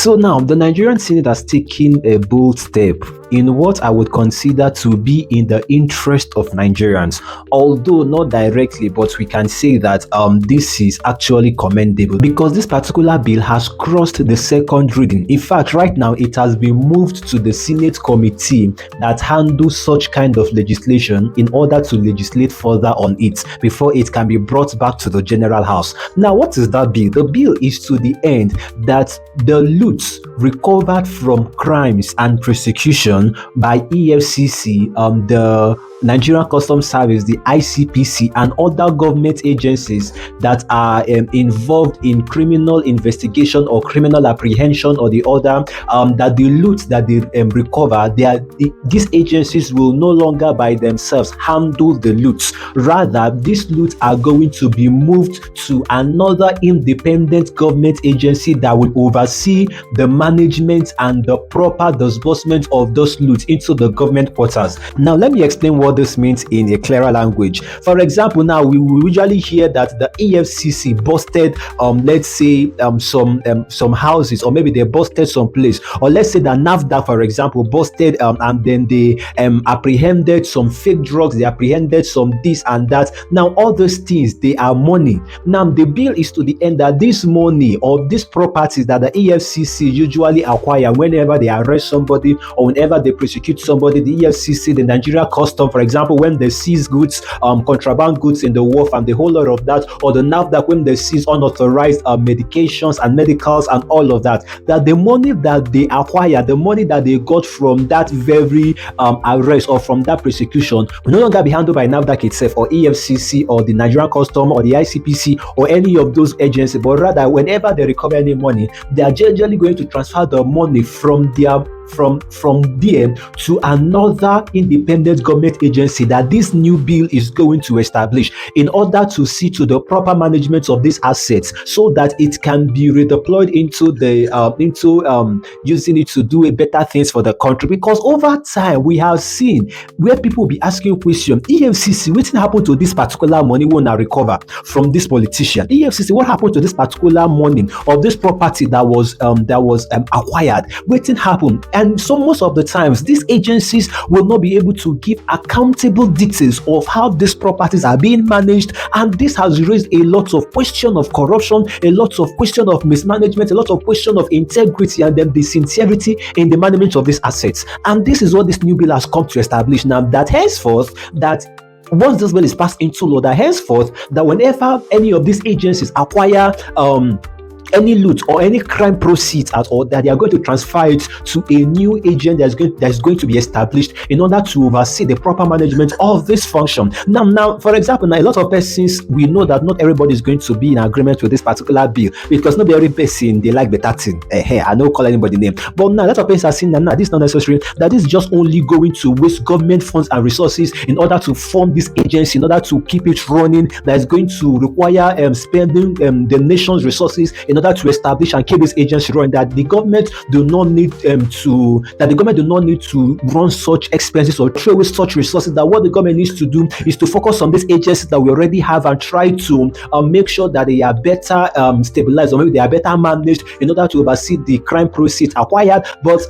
So now the Nigerian Senate has taken a bold step in what I would consider to be in the interest of Nigerians, although not directly, but we can say that this is actually commendable because this particular bill has crossed the second reading. In fact, right now it has been moved to the Senate committee that handles such kind of legislation in order to legislate further on it before it can be brought back to the General House. Now, what is that bill? The bill is to the end that the loot recovered from crimes and prosecution by EFCC, the Nigerian Customs Service, the ICPC, and other government agencies that are involved in criminal investigation or criminal apprehension or the other, that the loot that they recover, these agencies will no longer by themselves handle the loot. Rather, these loot are going to be moved to another independent government agency that will oversee the management and the proper disbursement of those loot into the government quarters. Now, let me explain what this means in a clearer language. For example, now we usually hear that the EFCC busted, let's say, some houses, or maybe they busted some place, or let's say that NAFDAC, for example, busted, and then they apprehended some fake drugs, they apprehended some this and that. Now, all those things, they are money. Now, the bill is to the end that this money or these properties that the EFCC usually acquire whenever they arrest somebody or whenever they prosecute somebody, the EFCC, the Nigeria Custom, for example, when they seize goods, contraband goods in the wharf and the whole lot of that, or the NAFDAC when they seize unauthorized medications and medicals and all of that, that the money that they acquire, the money that they got from that very arrest or from that prosecution will no longer be handled by NAFDAC itself or EFCC or the Nigerian Custom or the ICPC or any of those agencies, but rather whenever they recover any money, they are generally going to transfer the money from their from there to another independent government agency that this new bill is going to establish in order to see to the proper management of these assets so that it can be redeployed into the using it to do better things for the country. Because over time we have seen where people will be asking questions, EFCC, what happened to this particular money we want to recover from this politician? EFCC, what happened to this particular money of this property that was acquired? What happened? And so most of the times, these agencies will not be able to give accountable details of how these properties are being managed. And this has raised a lot of question of corruption, a lot of question of mismanagement, a lot of question of integrity and then the sincerity in the management of these assets. And this is what this new bill has come to establish now, that henceforth, that once this bill is passed into law, that henceforth, that whenever any of these agencies acquire any loot or any crime proceeds at all, that they are going to transfer it to a new agent that's going to be established in order to oversee the proper management of this function. Now, for example, now a lot of persons, we know that not everybody is going to be in agreement with this particular bill because not every person they like better thing. I don't call anybody name, but now a lot of persons are saying that this is not necessary. That is just only going to waste government funds and resources in order to form this agency, in order to keep it running. That is going to require spending the nation's resources in order to establish and keep this agency running, that the government do not need to run such expenses or throw away such resources. That what the government needs to do is to focus on these agencies that we already have and try to make sure that they are better stabilized, or maybe they are better managed in order to oversee the crime proceeds acquired. But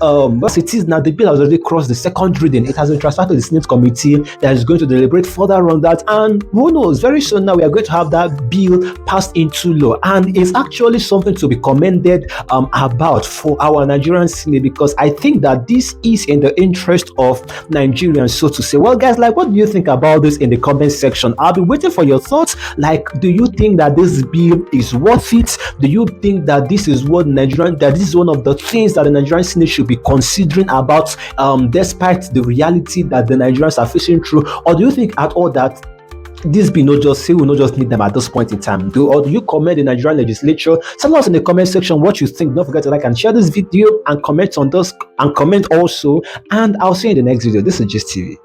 as it is now, the bill has already crossed the second reading. It has been transferred to the Senate committee that is going to deliberate further on that, and who knows, very soon now we are going to have that bill passed into law. And it's actually something to be commended about for our Nigerian Senate, because I think that this is in the interest of Nigerians, so to say. Well, guys, like, what do you think about this in the comment section? I'll be waiting for your thoughts. Like, do you think that this bill is worth it? Do you think that this is one of the things that the Nigerian Senate should be considering about, despite the reality that the Nigerians are facing through? Or do you think at all that this bill will not just need them at this point in time? Do you commend the Nigerian legislature? Tell us in the comment section what you think. Don't forget to like and share this video and comment on this, and comment also. And I'll see you in the next video. This is Gist TV.